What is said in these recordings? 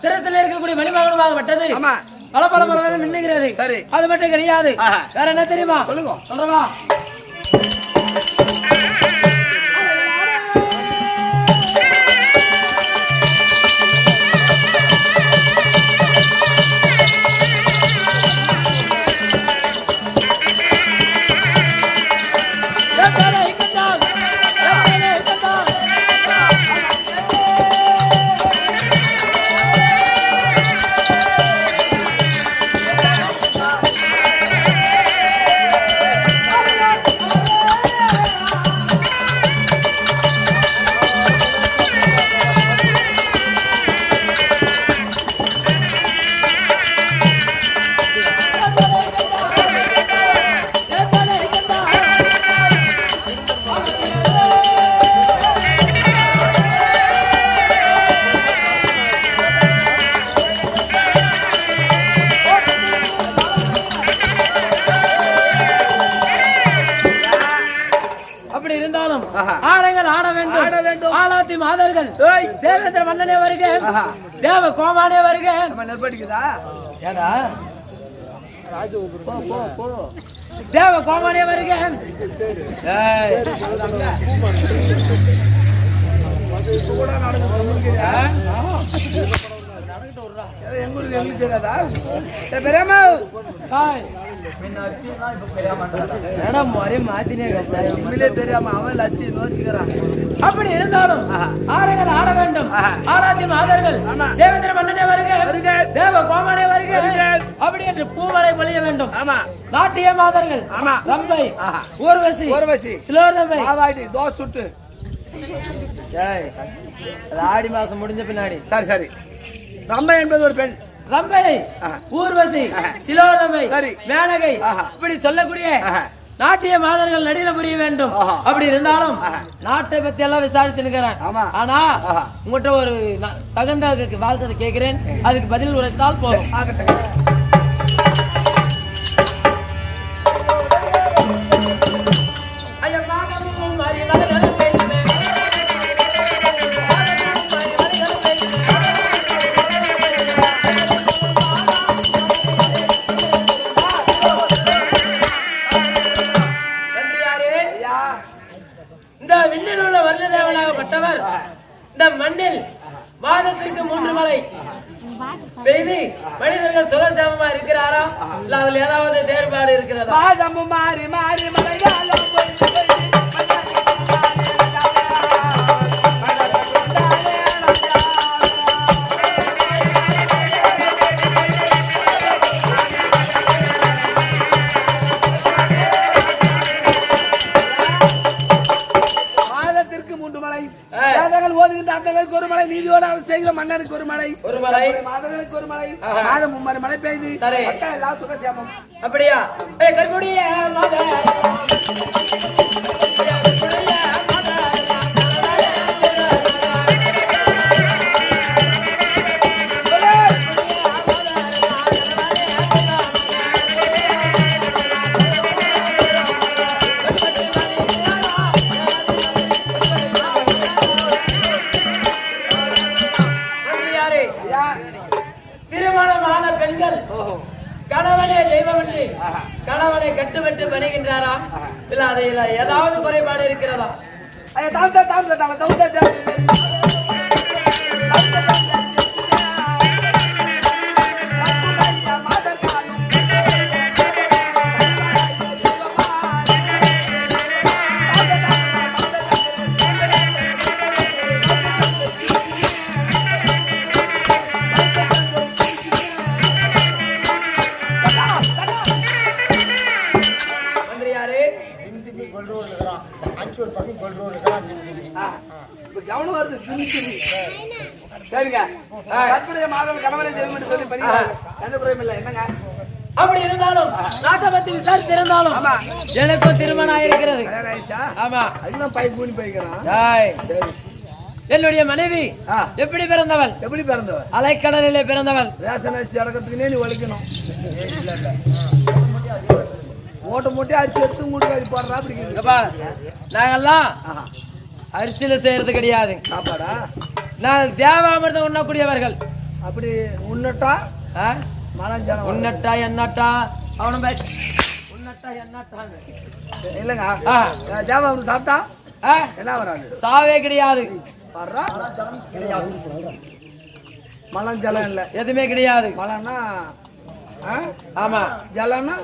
சிரத்தில் இருக்கக்கூடிய மணிமகனமாகப்பட்டது பல பல மரங்கள் மின்னுகிறது. அது மட்டும் கிடையாது, வேற என்ன தெரியுமா? சொல்றவா மாதர்கள் தேவேந்திர மன்னனே வருக, தேவ கோமானே வருக. தேவ கோமானே வருக. அப்படி இருந்தாலும் ஆடங்கள் ஆட வேண்டும். ஆராத்தி மாதர்கள் தேவேந்திர மன்னனே வருக, தேவ கோமானே வருக அப்படி என்று பூமலை பொழிய வேண்டும். நாட்டிய மாதர்கள் ரம்பை, ஊர்வசி, சிலோரம்பை, தோசை சுட்டு ஆடி மாசம் முடிஞ்ச பின்னாடி. சரி, ரம்பை என்பது ஒரு பெண். ரம்பை, ஊர்வசி, சிலோரம்பை, மேனகை இப்படி சொல்லக்கூடிய நாட்டிய மாதர்கள் நடில புரிய வேண்டும். அப்படி இருந்தாலும் நாட்டை பத்தி எல்லாம் விசாரிச்சுக்கிறேன். ஆனா உங்ககிட்ட ஒரு தகுந்த வாழ்க்கை கேட்கிறேன், அதுக்கு பதில் உரைத்தால் போதும். இந்த விண்ணில் உள்ள வர்ணதேவனாகப்பட்டவர் இந்த மண்ணில் மாதத்திற்கு 3 மழை பெய்து மனிதர்கள் சுகசேமமா இருக்கிறாரா, இல்ல அதுல ஏதாவது வேறுபாடு இருக்கிறதா? மாறி மாறி மழைகாலம் ஒரு மழை, நீதியோடு செய்கிற மன்னருக்கு ஒரு மழை, மாதங்களுக்கு ஒரு மழை, மாதம் 3 மழை பெய்து எல்லாம் சுகசேமம். அப்படியா? திருமணமான பெண்கள் கணவனே தெய்வம் என்று கணவனை கட்டுப்பட்டு பணிகின்றாரா, இல்ல அதில் ஏதாவது குறைபாடு இருக்கிறதா? அப்படி இருந்தாலும் நாட்டை பத்தி விசாரித்திருந்தாலும் எனக்கும் திருமணம் ஆயிருக்கிறது. என்னுடைய மனைவி எப்படி பிறந்தவள்? அலைக்கடலிலே பிறந்தவள். அடக்கத்துக்குனே நீ ஒழிக்கணும். ஓட்ட மூட்டை அரிசி எடுத்து மூட்டை போடுறா. அப்படி நாங்கெல்லாம் அரிசியில செய்யறது கிடையாது சாப்பாடா. நாங்கள் தேவாமிர்தம் உண்ணக்கூடியவர்கள். அப்படி உன்னட்டா மலஞ்சலம் உன்னட்டா என்னட்டா அவன உன்னட்டா என்னட்டா இல்லங்க தேவா அவனு சாப்பிட்டா என்ன வராது சாவே கிடையாது மலஞ்சலம் இல்ல எதுவுமே கிடையாது மலம்னா ஆமா ஜலம்னா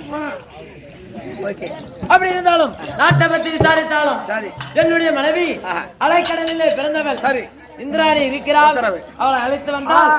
ஓகே அப்படி இருந்தாலும் நாட்டை பத்தி விசாரித்தாலும் சரி என்னுடைய மனைவி அலைக்கடலிலே பிறந்தவள் சரி இந்திராணி இருக்கிறாள் அவளை அழைத்து வந்தால்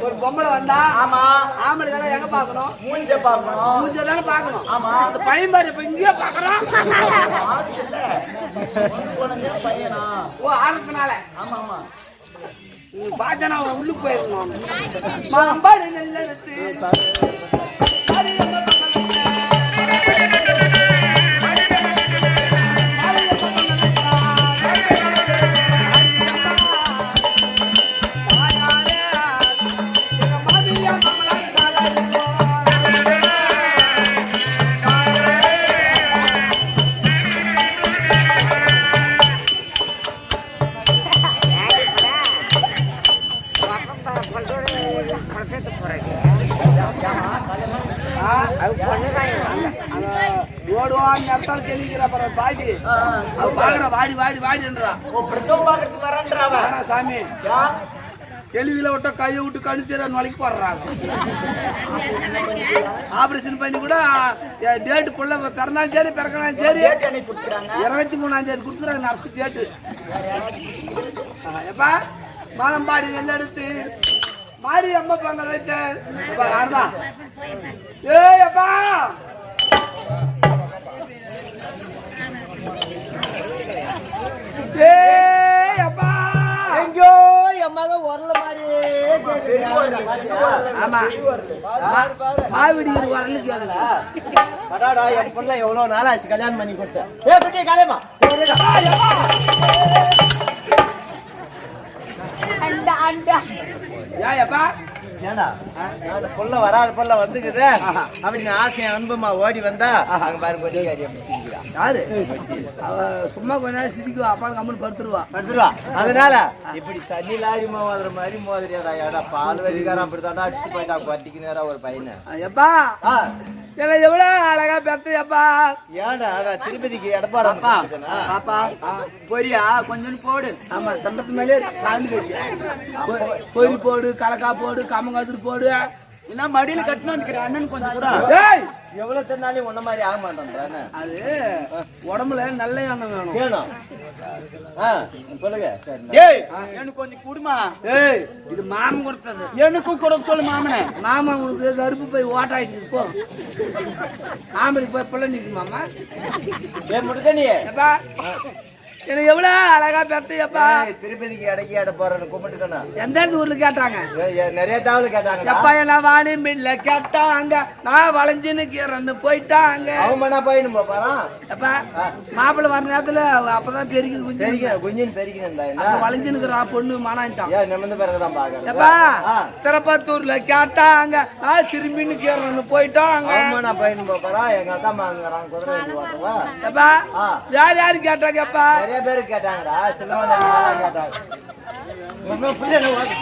ஒரு பொம்பளை வந்தா ஆமா ஆம்பளை தானே எங்க பாக்கணும்? மூஞ்ச பாக்கணும். மூஞ்ச தானே பாக்கணும். ஆமா அந்த பையன் பாரு இப்ப இங்கேயே பாக்குறான். பையனா? ஓ ஆளுக்குனால. ஆமா ஆமா நீ பாத்தனா உள்ளுக்கு போயிருக்கணும். மாம்பாடி நெல்லெடுத்து ஓடுவான் நேரத்தால் தெளிக்கிற பாடி பாக்குற வாடி வாடி வாடின்றா. பிரசவம் பாக்கிறதுக்கு வரன்றாவ சாமி கேள்வியில விட்ட கையை விட்டு கழுத்து நுழைக்கு போடுறாங்க. ஆபரேஷன் பண்ணி கூட டேட்டு புள்ள பிறந்தாலும் சரி பிறக்கணும் சரி 23ஆம் தேதி கொடுத்துறாங்க நர்ஸ் டேட்டு. எப்பா மானம்பாடி நெல் எடுத்து மாறி அம்மா பொங்கல் வச்சேன். ஏய் அப்பா ஏய் அப்பா எங்கோ எம்மாக வரல மாதிரி. ஆமா மாவிடி வரல கேளுங்க. படாடா என் பொண்ணு எவ்வளவு நாளாச்சு கல்யாணம் பண்ணி கொடுத்தேன். ஏ குட்டி காலேமா அண்டா அண்டா ஏப்பா ஏண்டா பொண்ணு வராத பொண்ணு வந்துக்குது அப்படின்னு ஆசை அன்புமா ஓடி வந்தா அங்க பாருங்க கொஞ்சம் காரியம் யாரு அவ சும்மா கொஞ்ச நேரம் சிரிக்குவா அப்பா கம்மன் படுத்துருவா படுத்துருவா. அதனால இப்படி தண்ணி லாரி மோதுற மாதிரி மோதிரியாடா. ஏடா பால் வரிகாரம் அப்படித்தாண்டா அடிச்சுட்டு போயிட்டா பத்திக்கு நேரம் ஒரு பையனை. எப்பா என்ன எவ்வளவு அழகா பெத்த எப்பா. ஏன்டா திருப்பதிக்கு எடப்பாடம் பாப்பா பொரியா கொஞ்சம் போடு. ஆமா தண்டத்து மேலே சாந்து பொரி போடு கலக்கா போடு கம்மங்காத்துட்டு போடு. என்ன மடியில கட்டணும் அண்ணன் கொஞ்சம் கூட எவ்வளவு தின்னாலும் ஒன்ன மாதிரி ஆக மாட்டேன். அது உடம்புல நல்ல எண்ணம் வேணும். வேணும் சொல்லுங்க. எனக்கு கொஞ்சம் குடுமா. ஏய் இது மாமன் கொடுத்தது. எனக்கும் கூட சொல்லு மாமனே. மாமா உங்களுக்கு கருப்பு போய் ஓட்டாயிட்டு போ. ஆம்பளைக்கு போய் பிள்ளை நிற்கும் மாமா. ஏன் முடிக்க நீ எப்பா எனக்கு எவ்வளவு அழகா பெத்தையப்பா. திருப்பதிக்கு இடைக்கு இட போறேன்னு கும்பிட்டுக்கணா. எந்த ஊர்ல கேட்டாங்க? நிறைய தாவல் கேட்டாங்க. எப்பா என்ன வாணி மில்ல கேட்டாங்க. நான் வளைஞ்சுன்னு கீரன்னு போயிட்டாங்க. அவன் போயின்னு போப்பாரா. எப்பா மாப்பிள்ளை வர நேரத்துல அப்பதான் பெருக்கி குஞ்சின் பெருக்கி வளைஞ்சுன்னு பொண்ணு மானான்ட்டான். நிமிர்ந்து பிறகுதான் பாக்க. எப்பா திருப்பத்தூர்ல கேட்டாங்க. நான் திரும்பின்னு கீரன்னு போயிட்டாங்க. அவன் போயின்னு போப்பாரா. எங்க அக்கா மாங்கிறான் குதிரை ஓட்டுவா. எப்பா யார் யாரு கேட்டாங்க? எப்பா நிறைய பேரு கேட்டாங்கடா. சிலவன் கேட்டாங்க.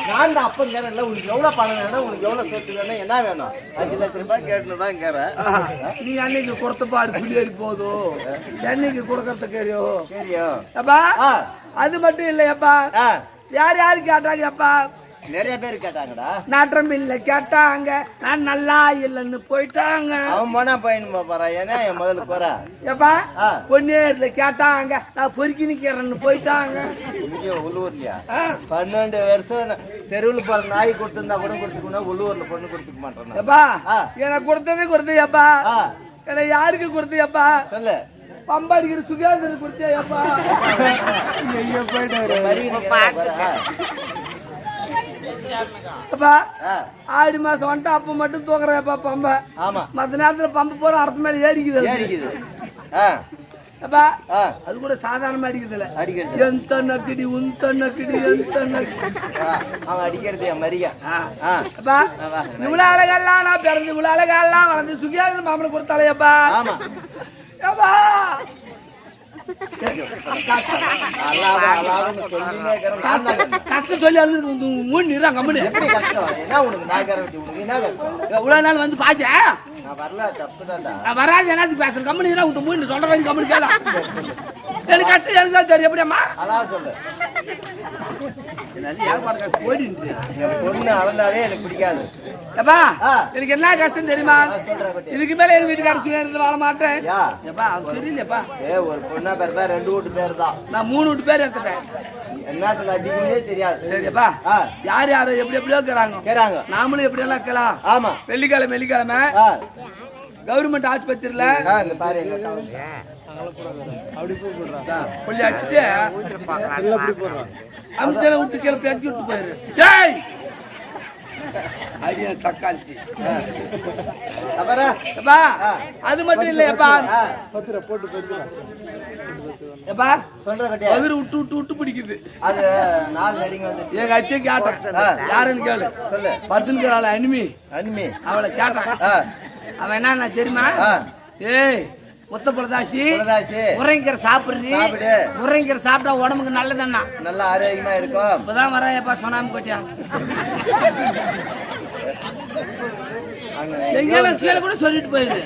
நான் தான் அப்ப கேறேன்ல உனக்கு எவ்வளவு பணம் வேணும் உனக்கு எவ்வளவு சொத்து வேணும் என்ன வேணும் 5 லட்சம் ரூபாய் கேட்டுதான் கேறேன். நீ அன்னைக்கு கொடுத்த பாடு புள்ளியேறி போதும். என்னைக்கு கொடுக்கறது தெரியும் தெரியும். அப்பா அது மட்டும் இல்லையப்பா யார் யாரு கேட்டாங்க? அப்பா நிறைய பேர் கேட்டாங்கடா. நாட்டம் இல்ல கேட்டாங்க. நான் நல்லா இல்லைன்னு போயிட்டாங்க. அவன் போனா பையனு போறா. ஏன்னா என் முதல்ல போறா. எப்பா பொன்னேர்ல கேட்டாங்க. நான் பொறுக்கி நிக்கிறேன்னு போயிட்டாங்க. உள்ளூர்லயா 12 வருஷம் தெருவில் போற நாய் கொடுத்திருந்தா கூட கொடுத்துக்கணும். உள்ளூர்ல பொண்ணு கொடுத்துக்க மாட்டேன். எப்பா எனக்கு கொடுத்தது எப்பா. எனக்கு யாருக்கு கொடுத்தியப்பா சொல்லு. பம்பாடிக்கிற சுகாதாரம் கொடுத்தியாப்பா. அப்பா ஆடி மாசம் வந்துட்டு அப்ப மட்டும் தூக்குறப்பா பம்ப. ஆமா மத்த நேரத்துல பம்பு போற அர்த்தம் மேல ஏறிக்குது. அப்பா அது கூட சாதாரணமா அடிக்கிறதுல எந்த நக்கிடி உந்த நக்கிடி எந்த அவன் அடிக்கிறது மரியா. அப்பா இவ்வளவு அழகெல்லாம் நான் பிறந்து இவ்வளவு அழகெல்லாம் வளர்ந்து சுகியாத மாமனை கொடுத்தாலேப்பா. ஆமா அப்பா கஷ்டம் சொல்லி மூணு கம்பெனி என்ன உனக்கு இவ்வளவு நாள் வந்து பாத்தேன் வரல தப்புதான்டா. வராது எனக்கு பேசுற கம்பெனி மூணு சொல்ற கம்பெனி கேள. எனக்கு கஷ்டம் எனக்கு தெரியும் எப்படியாம்மா அதான் சொல்லு. போயிட்டு பொண்ணு அளந்தாலே எனக்கு பிடிக்காது. எப்பா எனக்கு என்ன கஷ்டம் தெரியுமா? இதுக்கு மேல எங்க வீட்டுக்கார சுயத்துல வாழ மாட்டேன். சரியில்லையப்பா ஒரு பொண்ணா பேர் தான் 2 வீட்டு பேர் தான். நான் 3 வீட்டு பேர் எடுத்துட்டேன். என்னத்துல அடிக்குமே தெரியாது. சரிப்பா யார் யாரு எப்படி எப்படியோ இருக்கிறாங்க, நாமளும் எப்படி எல்லாம் இருக்கலாம். ஆமா, வெள்ளிக்கிழமை கவர்மெண்ட் ஆஸ்பத்திரியில கொள்ளி அடிச்சுட்டு அமிச்சல விட்டு கீழே பேச்சு விட்டு போயிரு. அடியா சக்காளிச்சி. அது மட்டும் இல்லையப்பா, விட்டு விட்டு விட்டு பிடிக்குது. எங்க அத்தையும் கேட்டேன், யாருன்னு கேளு. படுத்துன்னு அனிமி அவளை கேட்டான். அவன் என்ன தெரியுமா, ஏய் முத்த புலதாசி உரைங்கிற சாப்பிடுறீ, உரைங்கிற சாப்பிட்டா உடம்புக்கு நல்லதுன்னா நல்லா ஆரோக்கியமா இருக்கும். இப்பதான் வரையப்பா சொன்னாம கொட்டியா எங்கேயும் கீழே கூட சொல்லிட்டு போயிரு.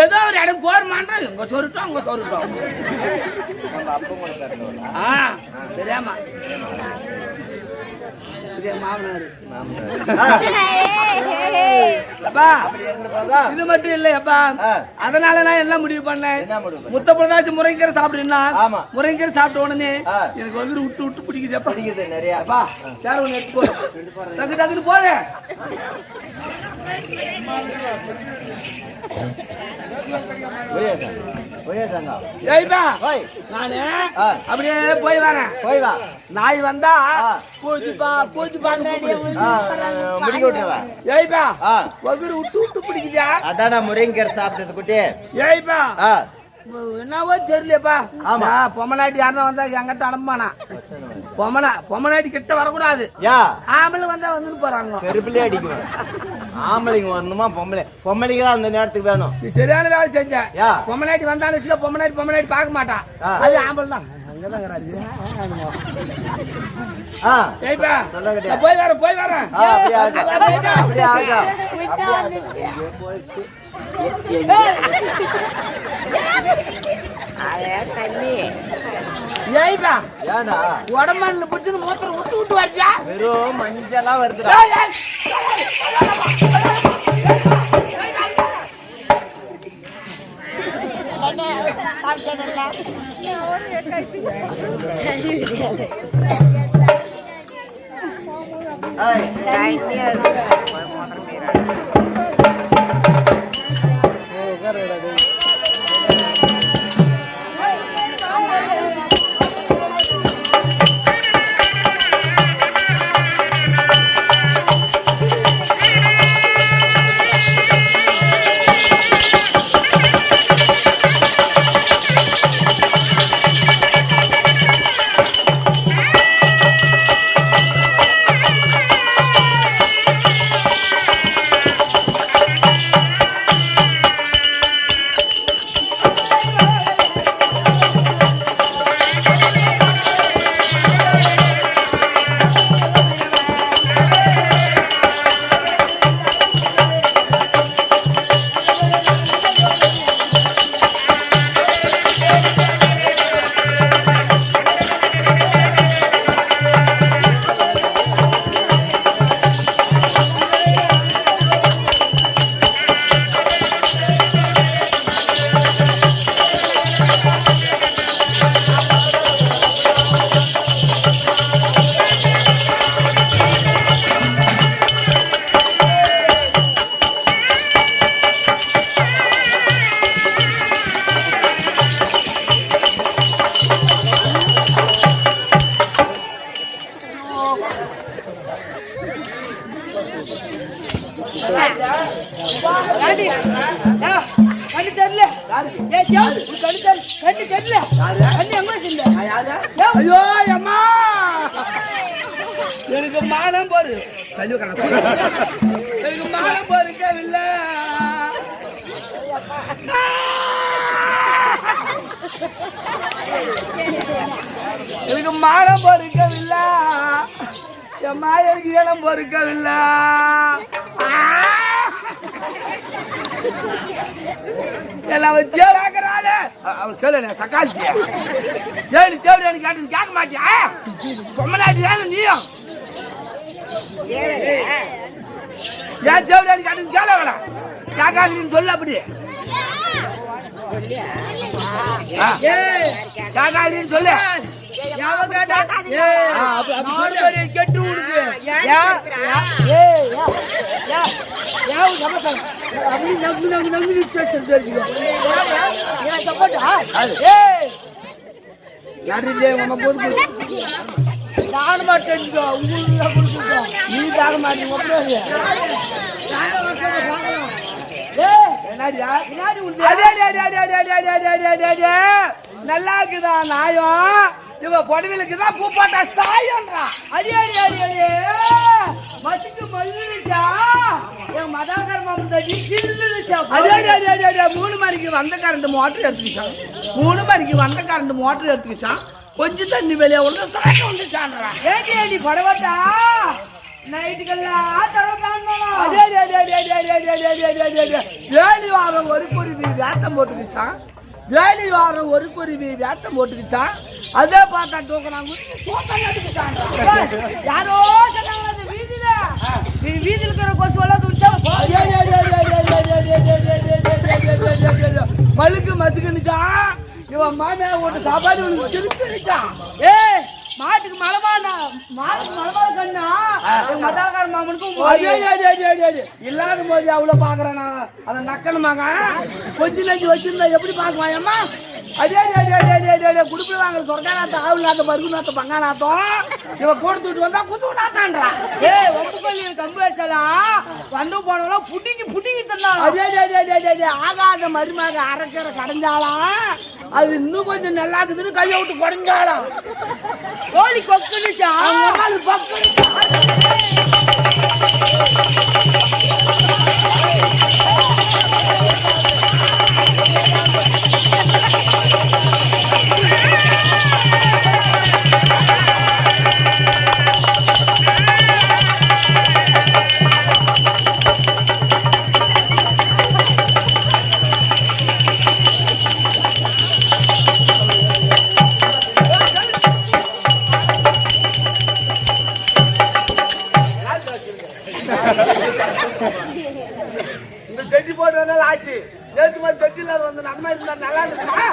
ஏதோ ஒரு இடம் போர்மான்ற இங்க சொல்லிட்டோம் அங்க சொல்லிட்டோம். தெரியாமா இது மட்டும் இல்லையப்பா, அதனால நான் என்ன முடிவு பண்ணேன், முத்த பிரதாசி முறைங்கிற சாப்பிடுனா முறைங்கிற சாப்பிட்ட உடனே எனக்கு வந்து விட்டு விட்டு பிடிக்குதுப்பா நிறைய. சேர் ஒண்ணு எடுத்து போடு, டக்கு டக்குன்னு போடு. நானு அப்படியே போய் வரேன். நாய் வந்தா பூச்சிப்பா ஏய்பா வகுறு விட்டு விட்டு பிடிக்குதா. அதான் முருங்கீரை சாப்பிட்டது குட்டி. ஏய்பா என்னவோ தெரியலப்பா. பொம்மநாட்டி யாருன்னா வந்தா எங்கிட்ட அனுப்பானா, பொம்மநாட்டி கிட்ட வரக்கூடாது. ஆம்பளை வந்தா வந்துன்னு போறாங்க, செருப்புலயே அடிக்கும். ஆம்பளைங்க வரணுமா பொம்பளைக்கு தான் அந்த நேரத்துக்கு வேணும். நீ சரியான வேலை செஞ்ச. பொம்மநாட்டி வந்தான்னு வச்சுக்க, பொம்மநாட்டி பார்க்க மாட்டான், அது ஆம்பளை தான். போய் வரேன். உடம்பு பிடிச்சு மூத்திரம் விட்டு விட்டு வருச்சா, வெறும் மஞ்சளா வருதுடா. ஐயோ அம்மா எனக்கு மானம் போரு, எனக்கு மானம் பொறுக்கவில்லை. எனக்கு மானம் பொறுக்கவில்லை, என் மாயருக்கு இடம் பொறுக்கவில்லை. அவள் கேளு சக்காலிச்சிய ஏழு தேவையான கேட்டு கேட்க மாட்டியா, பொம்மநாட்டி தானே நீயும், ஏன் தேவையான கேட்டு கேள கேட்காதுன்னு சொல்ல. அப்படி கேட்காதுன்னு சொல்லு. எவன் கேட்டா நாலு பேரையும் கெட்டு விடுது அப்படி நகு நகு நகு தெரிஞ்சுக்கோ தான மாட்டேன் உங்களுக்கு நீ தான மாட்டீங்க நல்லா இருக்குதா நாயம் இவ பொடவிலுக்குதான் பூ போட்டா சாயம்ன்றா அடி அடி அடி அடி மசுக்கு மல்லுச்சா என் மதாகர் மாமன் சில்லுச்சா அடி அடி அடி அடி அடி 3 மணிக்கு வந்த கரண்ட் மோட்டர் எடுத்துக்கிச்சான் 3 மணிக்கு வந்த கரண்ட் மோட்டர் எடுத்துக்கிச்சான் கொஞ்சம் தண்ணி வெளியே வந்து சாயம் வந்துச்சான்றா ஏடி ஏடி படவட்டா நைட்டுக்கெல்லாம் வேலி வாரம் ஒரு குருவி வேத்தம் போட்டுக்கிச்சான் வேலி வாரம் ஒரு குருவி வேத்தம் போட்டுக்கிச்சான் அதே பார்த்தா தூக்கினாங்க யாரோ சொன்னாங்க வீதியில இருக்கிற கொசு எல்லாம் மலுக்கு மசுக்குன்னுச்சான் இவன் மாமியா ஒரு சாப்பாடு திருப்பிச்சான் மாட்டுக்கு மலமானா மாட்டுக்கு மலமா கண்ணா மதாகார மாமனுக்கும் இல்லாத போது அவ்வளவு பாக்குறேன் அதை நக்கணுமாங்க கொஞ்ச நெஞ்சு வச்சிருந்தா எப்படி பாக்குவான் அம்மா அதே குடுப்பு வாங்க சொர்க்காநாத்தம் ஆவுநாத்தம் பருகுநாத்தம் பங்காநாத்தம் இவன் கொடுத்துட்டு வந்தா குத்து நாத்தான்றா ஒப்புக்கொல்லி கம்பு வச்சலாம் வந்து போனவெல்லாம் புட்டிங்கி தந்தாலும் அதே ஆகாத மருமாக அரைக்கிற கடைஞ்சாலாம் அது இன்னும் கொஞ்சம் நல்லா இருக்குதுன்னு கையை விட்டு குறைஞ்சாலாம் கோழி கொக்குனுச்சா இந்த தெட்டி போட்டு வந்தாலும் ஆச்சு நேற்று மாதிரி தெட்டில வந்து நம்ம இருந்தா நல்லா இருக்குமா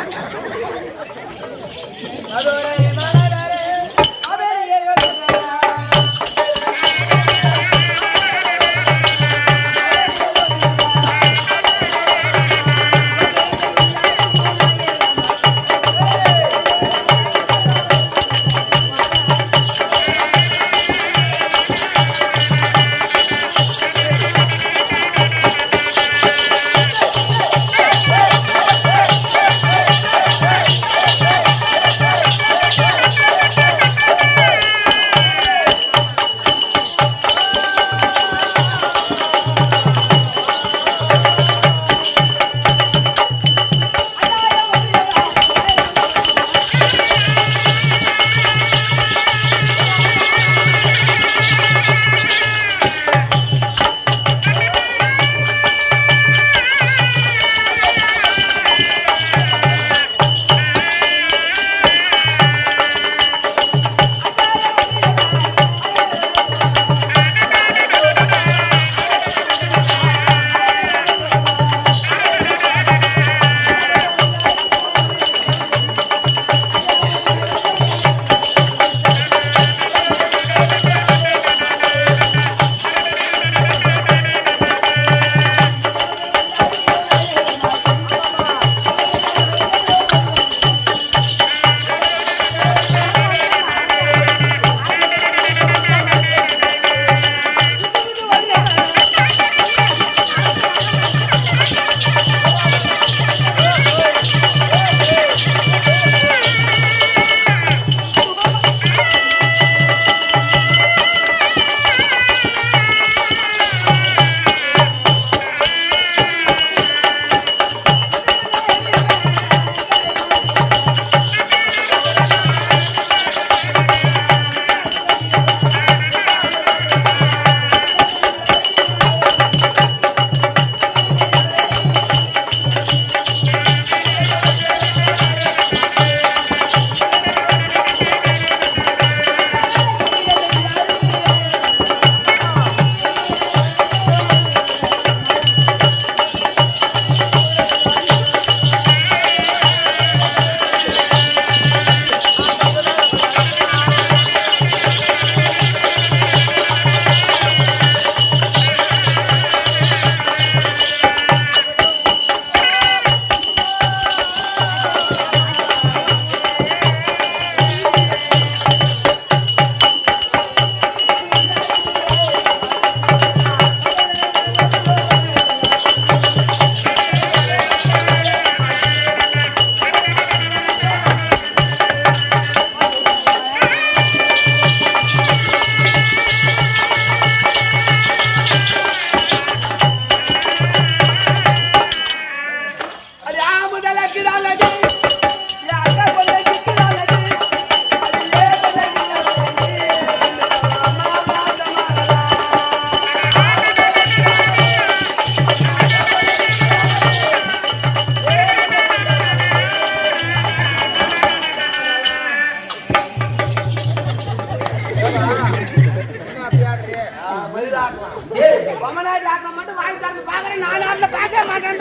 பொம்மநாட்டி ஆட்டம் மட்டும் வாங்கி தரது பாக்குறேன். 4 ஆட்டில் பார்க்க மாட்டேன்.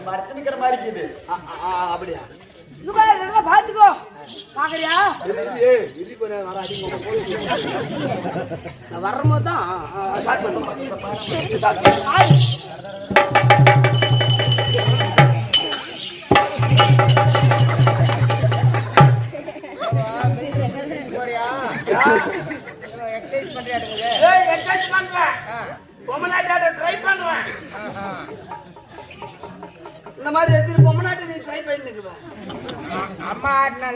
மனுஷனுக்கிற மாதிரி இருக்குது. அப்படியா பாத்துக்கோ பாக்குறியா வரும்போது தான் எக்ஸசைஸ் பண்றேன். பொம்மநாட்டி ஆட்டம் ட்ரை பண்ணுவேன். இந்த மாதிரி எதிர்ப்பு பொம்மநாட்டி நீ ட்ரை பண்ணிருக்குவேன். அம்மா